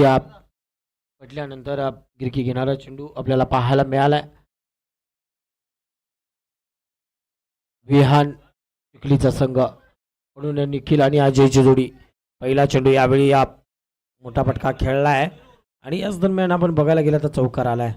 या पडल्यानंतर गिरकी घेणारा चेंडू आपल्याला पाहायला मिळालाय. विहान चिखलीचा संघ म्हणून निखिल आणि अजयची जोडी. पहिला चेंडू यावेळी या मोठा फटका खेळलाय आणि याच दरम्यान आपण बघायला गेलं तर चौकार आलाय.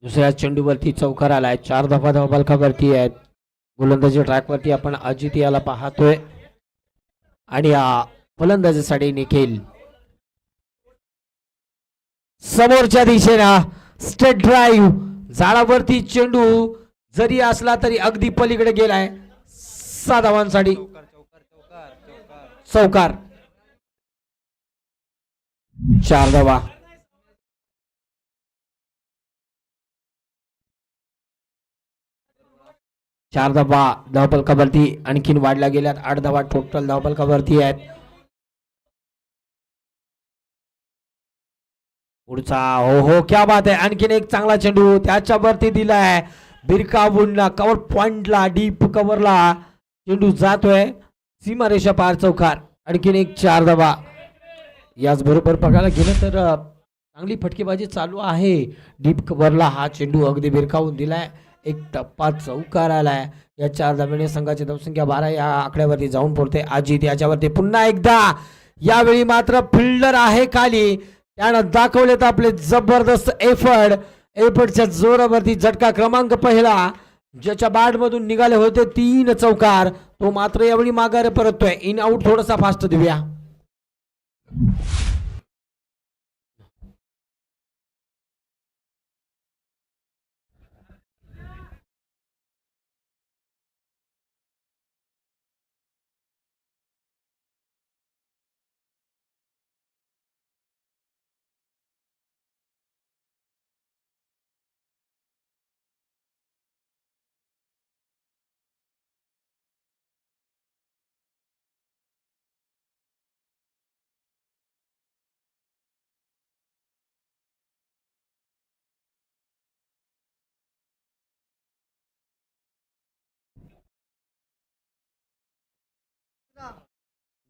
दुसऱ्या चेंडूवरती चौकार आलाय. 4 धावा धावफलकावरती आहेत. गोलंदाजी ट्रॅकवरती आपण अजित याला पाहतोय आणि या फलंदाजीसाठी निखिल समोरच्या दिशेनं स्टेट ड्राईव्ह. झाडावरती चेंडू जरी असला तरी अगदी पलीकडे गेलाय. 6 धावांसाठी चौकार. 4 धावा. चार धावा धावफलकावरती आणखीन वाढल्या गेल्यात. 8 धावा टोटल धावफलकावरती आहेत. पुढचा हो हो क्या बात आहे. आणखीन एक चांगला चेंडू त्याच्यावरती दिलाय. बिरकावून कव्हर पॉइंटला डीप कव्हरला चेंडू जातोय. सीमारेषा पार चौकार. आणखीन एक 4 धावा. याचबरोबर बघायला गेलं तर चांगली फटकेबाजी चालू आहे. डीप कव्हरला हा चेंडू अगदी बिरकावून दिलाय. एक टप्पा चौकार आलाय. या 4 धाब्याने संघाची धावसंख्या 12 या आकड्यावरती जाऊन पोहोचते. अजित याच्यावरती पुन्हा एकदा. यावेळी मात्र फिल्डर आहे खाली. त्यानं दाखवलेत आपले जबरदस्त एफर्टच्या जोरावरती झटका क्रमांक पहिला ज्याच्या बॅट मधून निघाले होते 3 चौकार तो मात्र यावेळी माघारे परततोय. इन आउट थोडासा फास्ट देऊया.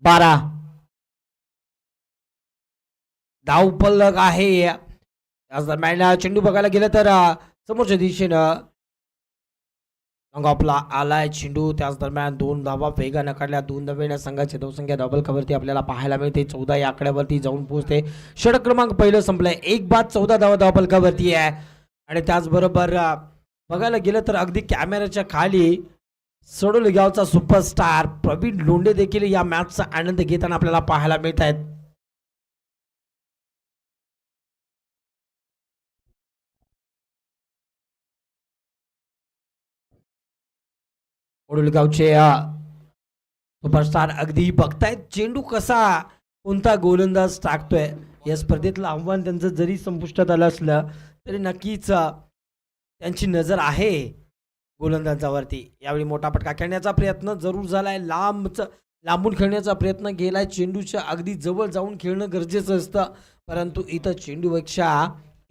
बारा धाव फलक आहे. याच दरम्यान चेंडू बघायला गेलं तर समोरच्या दिशेनं आपला आलाय चेंडू. त्याच दरम्यान 2 धावा वेगानं काढल्या. 2 धावेने संघाची धावसंख्या धावफलकावरती आपल्याला पाहायला मिळते. 14 या आकड्यावरती जाऊन पोहोचते. षटक क्रमांक पहिलं संपलंय. 1 बाद 14 धावा धावफलकावरती आहे. आणि त्याचबरोबर बघायला गेलं तर अगदी कॅमेऱ्याच्या खाली सडोली गावचा सुपरस्टार प्रवीण लोंढे देखील या मॅचचा आनंद घेताना आपल्याला पाहायला मिळत आहेत. गावचे सुपरस्टार अगदी बघतायत चेंडू कसा कोणता गोलंदाज टाकतोय. या स्पर्धेतलं आव्हान त्यांचं जरी संपुष्टात आलं असलं तरी नक्कीच त्यांची नजर आहे गोलंदाजावरती. यावेळी मोठा फटका खेळण्याचा प्रयत्न जरूर झालाय. लांबून खेळण्याचा प्रयत्न केलाय. चेंडूच्या अगदी जवळ जाऊन खेळणं गरजेचं असतं परंतु इथं चेंडूपेक्षा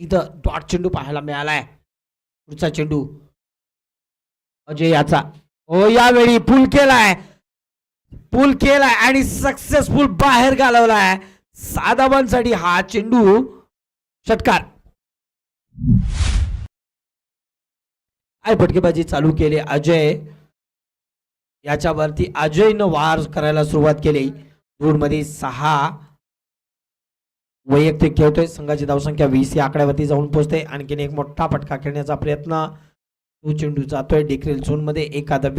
इथं डॉट चेंडू पाहायला मिळालाय. पुढचा चेंडू अजय याचा हो यावेळी पूल केलाय आणि सक्सेसफुल बाहेर घालवलाय. 6 धावांसाठी हा चेंडू षटकार. फटकेबाजी चालू केली. अजय याच्यावरती अजयनं वार करायला सुरुवात केली. दूरमध्ये 6 वैयक्तिक खेळतोय. संघाची धावसंख्या 20 या आकड्यावरती जाऊन पोहोचते. आणखीन एक मोठा फटका खेळण्याचा प्रयत्न. तो चेंडू जातोय डिक्रेल झोन मध्ये. एखाद्या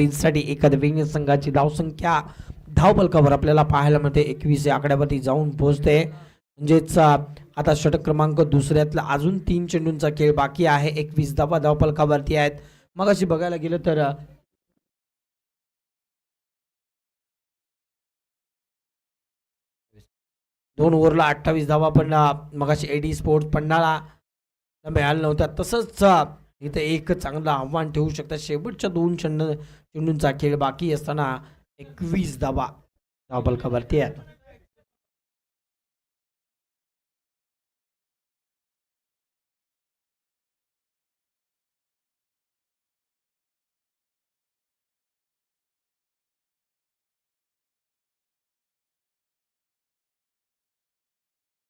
विंग संघाची धावसंख्या धावफलकावर आपल्याला पाहायला मिळते. 21 या आकड्यावरती जाऊन पोहोचते. म्हणजेच आता षटक क्रमांक दुसऱ्यातला अजून 3 चेंडूंचा खेळ बाकी आहे. 21 धावा धावफलकावरती आहेत. मग अशी बघायला गेलं तर 2 ओव्हरला 28 धावा पण मगाशी एडी स्पोर्ट्स पन्हाळा मिळालं नव्हतं. तसंच इथं एक चांगलं आव्हान ठेवू शकतात. शेवटच्या 2 चेंडूंचा खेळ बाकी असताना 21 धावा धावफलकावरती आहेत.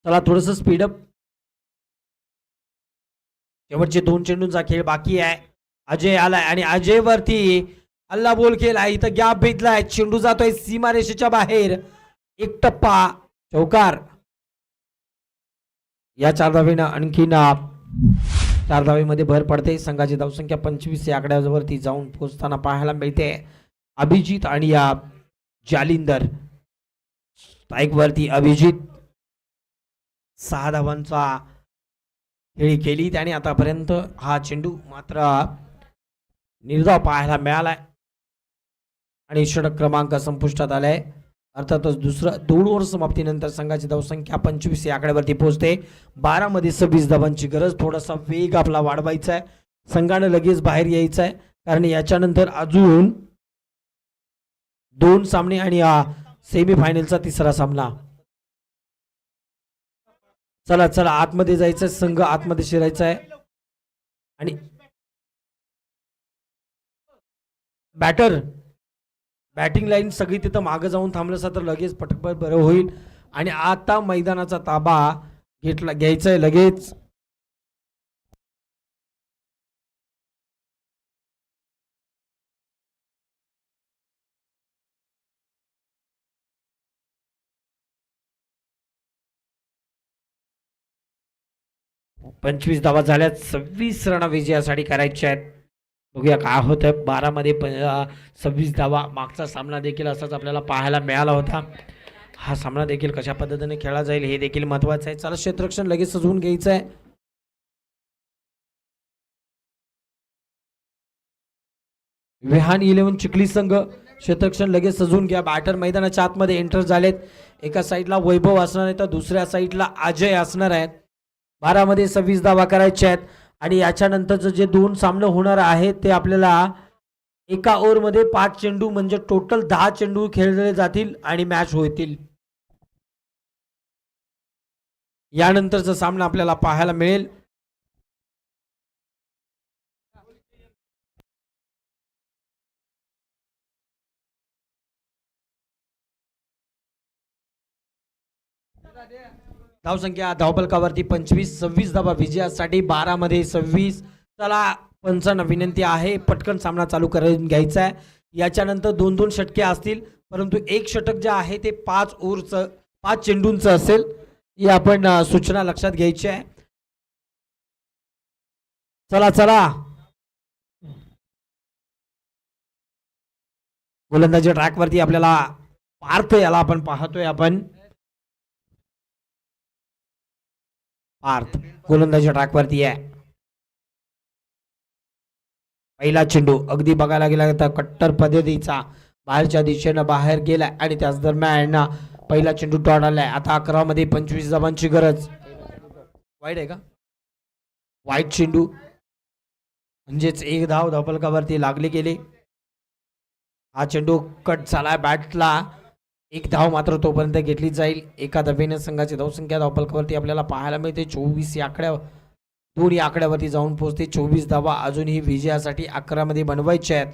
चला थोडस स्पीडअप. शेवटचे 2 चेंडूंचा खेळ बाकी आहे. अजय आलाय आणि अजय वरती अल्ला बोल केलाय. इथं गॅप भेटलाय. चेंडू जातोय सीमारेषेच्या बाहेर. एक टप्पा चौकार. या 4 धावेनं आणखीन 4 धावेमध्ये भर पडते. संघाची धावसंख्या 25 या आकड्यावरती जाऊन पोहोचताना पाहायला मिळते. अभिजित आणि या जालिंदर. स्ट्राईक वरती अभिजित 6 धावांचा खेळी केली त्याने आतापर्यंत. हा चेंडू मात्र निर्धाव पाहायला मिळालाय आणि षटक क्रमांक संपुष्टात आलाय. अर्थातच दुसरं 2 ओव्हर समाप्तीनंतर संघाची धावसंख्या 25 या आकड्यावरती पोहोचते. 12 मध्ये 26 धावांची गरज. थोडासा वेग आपला वाढवायचा आहे. संघानं लगेच बाहेर यायचं आहे कारण याच्यानंतर अजून 2 सामने आणि सेमीफायनलचा 3रा सामना. चला चला आतमध्ये जायचंय. संघ आतमध्ये शिरायचा आहे आणि बॅटिंग लाईन सगळी तिथं मागं जाऊन थांबलं तर लगेच पटकन बरं होईल. आणि आता मैदानाचा ताबा घ्यायचाय लगेच. पंचवीस धावा झाल्यात. 26 रन विजयासाठी करायचे आहेत. बघूया काय होत आहे. 12 मध्ये 26 धावा. मागचा सामना देखील असाच आपल्याला पाहायला मिळाला होता. हा सामना देखील कशा पद्धतीने खेळला जाईल हे देखील महत्वाचं आहे. चला क्षेत्ररक्षण लगेच सजवून घ्यायचं आहे. विहान 11 चिखली संघ क्षेत्ररक्षण लगेच सजवून घ्या. बॅटर मैदानाच्या आतमध्ये एंटर झालेत. एका साईडला वैभव असणार आहे तर दुसऱ्या साईडला अजय असणार आहेत. 12 मध्ये 26 धावा करायच्या आहेत आणि याच्यानंतरचं जे 2 सामने होणार आहेत ते आपल्याला एका ओव्हरमध्ये 5 चेंडू म्हणजे टोटल 10 चेंडू खेळले जातील आणि मॅच होतील. यानंतरचा सामना आपल्याला पाहायला मिळेल. धावसंख्या धावफलकावरती 25. 26 धावा विजयासाठी. 12 मध्ये 26. चला पंचांना विनंती आहे पटकन सामना चालू करून घ्यायचा आहे. याच्यानंतर 2-2 षटके असतील परंतु एक षटक जे आहे ते 5 ओव्हरचं 5 चेंडूंचं असेल. ही आपण सूचना लक्षात घ्यायची आहे. चला चला गोलंदाजी ट्रॅकवरती आपल्याला पार्थ याला आपण पाहतोय. आपण पार्थ गोलंदाजी ट्रॅकवरती आहे. पहिला चेंडू अगदी बघायला गेला तर कट्टर पद्धतीचा बाहेरच्या दिशेनं बाहेर गेलाय आणि त्याच दरम्यान पहिला चेंडू डॉट आलाय. आता 11 मध्ये 25 धावांची गरज. वाईट आहे का? वाईट चेंडू म्हणजेच 1 धाव धावफलकावरती लागली गेली. हा चेंडू कट झालाय बॅटला. 1 धाव मात्र तोपर्यंत घेतली जाईल. एका धावेने संघाची धावसंख्या धावफलकावरती आपल्याला पाहायला मिळते 24 या आकड्या. 2 या आकड्यावरती जाऊन पोहोचते. 24 धावा अजूनही विजयासाठी 11 मध्ये बनवायच्या आहेत.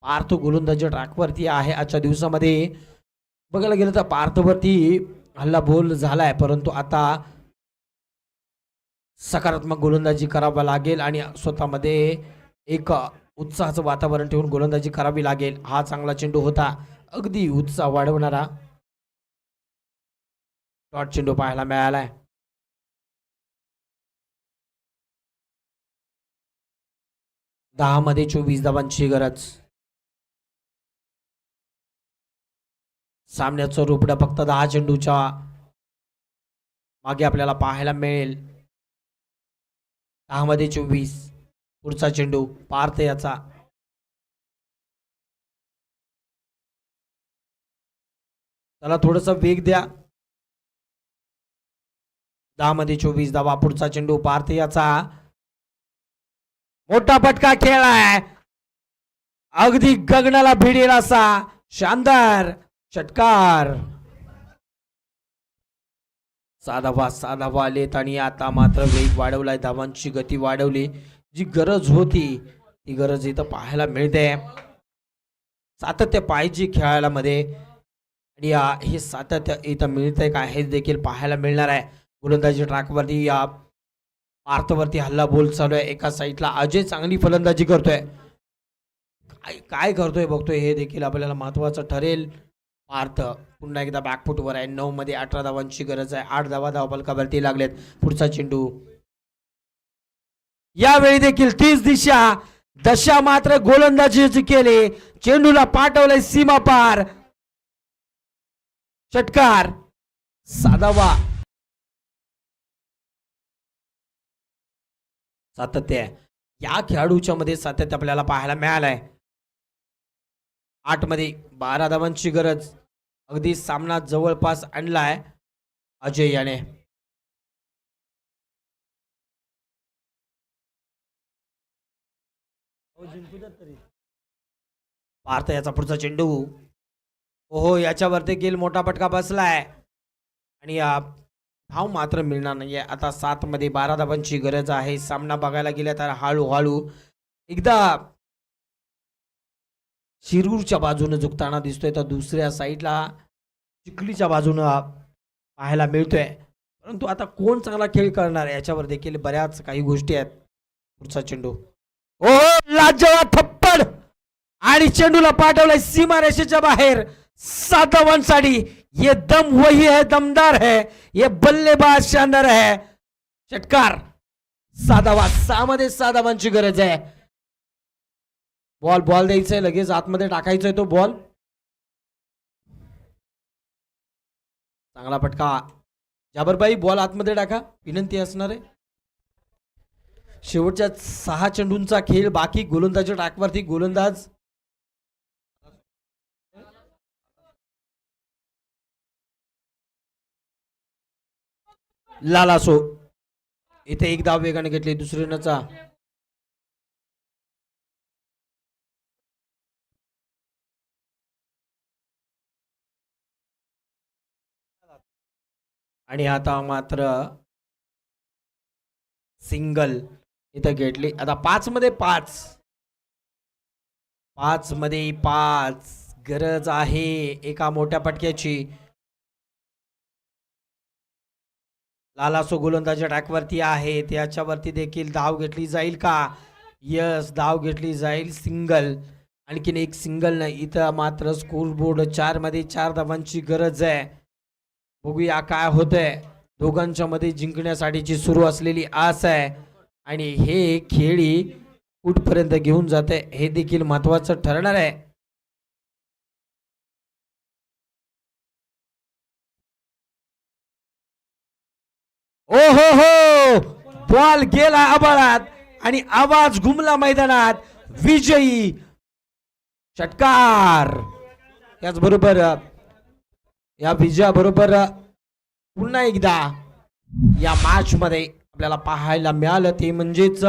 पार्थ गोलंदाजी ट्रॅकवरती आहे. आजच्या दिवसामध्ये बघायला गेलं तर पार्थवरती हल्ला बोल झालाय परंतु आता सकारात्मक गोलंदाजी करावा लागेल आणि स्वतःमध्ये एक उत्साहाचं वातावरण ठेवून गोलंदाजी करावी लागेल. हा चांगला चेंडू होता. अगदी उत्साह वाढवणारा डॉट चेंडू पाहायला मिळालाय. दहा मध्ये 24 धावांची गरज. सामन्याचं रुपडं फक्त 10 चेंडूच्या मागे आपल्याला पाहायला मिळेल. 10 मध्ये 24. पुढचा चेंडू पार्थ याचा. त्याला थोडस वेग द्या. 10 मध्ये 24 धावा. पुढचा चेंडू पार्थ याचा. मोठा फटका खेळाय. अगदी गगनाला भिडेल असा शानदार षटकार. साधावा आलेत आणि आता मात्र वेग वाढवलाय. धावांची गती वाढवली. जी गरज होती ती गरज इथं पाहायला मिळते. सातत्य पाहिजे खेळायला मध्ये आणि हे सातत्य इथं मिळतंय का हे देखील पाहायला मिळणार आहे. गोलंदाजी ट्रॅकवरती या पार्थवरती हल्ला बोल चालू आहे. एका साईडला अजय चांगली फलंदाजी करतोय. काय काय करतोय बघतोय हे देखील आपल्याला महत्वाचं ठरेल. पार्थ पुन्हा एकदा बॅकफुटवर आहे. 9 मध्ये 18 धावांची गरज आहे. 8 धावा धावफलकावरती लागलेत. पुढचा चेंडू यावेळी देखील तीच दशा मात्र गोलंदाजी केली. चेंडूला पाठवलंय सीमा पार. षटकार साधावा. सातत्य या खेळाडूच्या मध्ये सातत्य आपल्याला पाहायला मिळालंय. 8 मध्ये 12 धावांची गरज. अगदी सामना जवळपास आणलाय अजय याने. पार्थ याचा पुढचा चेंडू. ओहो याच्यावर देखील मोठा फटका बसलाय आणि धाव मात्र मिळणार नाहीये. आता 7 मध्ये 12 धावांची गरज आहे. सामना बघायला गेला तर हळूहळू एकदा शिरूरच्या बाजूने झुकताना दिसतोय तर दुसऱ्या साईडला चिखलीच्या बाजूने पाहायला मिळतोय. परंतु आता कोण चांगला खेळ करणार याच्यावर देखील बऱ्याच काही गोष्टी आहेत. पुढचा चेंडू. ओहो लाजवाब थप्पड आणि चेंडूला पाठवलंय सीमा रेषेच्या बाहेर. 7 धावांसाठी. ये दम वही है, दमदार है, ये बल्लेबाज शानदार है. षटकार 6 धावा. 6 मध्ये 6 धावांची गरज आहे. बॉल द्यायचंय लगेच आतमध्ये टाकायचंय तो बॉल. चांगला फटका. जाबरबाई बॉल आतमध्ये टाका विनंती असणार आहे. शेवटच्या 6 चेंडूंचा खेळ बाकी. गोलंदाजी ट्रॅकवरती गोलंदाज लालासो. इथे एक धाव वेगाने घेतली. दुसरीनचा आणि आता मात्र सिंगल इथं घेतली. आता 5 मध्ये 5 गरज आहे एका मोठ्या फटक्याची. लालासो गोलंदाजी ट्रॅकवरती आहे. त्याच्यावरती देखील धाव घेतली जाईल का? यस धाव घेतली जाईल. सिंगल. आणखीन एक सिंगल नाही. इथं मात्र स्कोरबोर्ड 4 मध्ये 4 धावांची गरज आहे. बघूया काय होतंय. दोघांच्या मध्ये जिंकण्यासाठीची सुरू असलेली आस आहे आणि हे खेळी कुठपर्यंत घेऊन जाते हे देखील महत्वाचं ठरणार आहे. ओ हो हो बॉल गेला आबाळात आणि आवाज घुमला मैदानात. विजयी षटकार. त्याचबरोबर या विजयाबरोबर पुन्हा एकदा या मॅच मध्ये आपल्याला पाहायला मिळालं ते म्हणजेच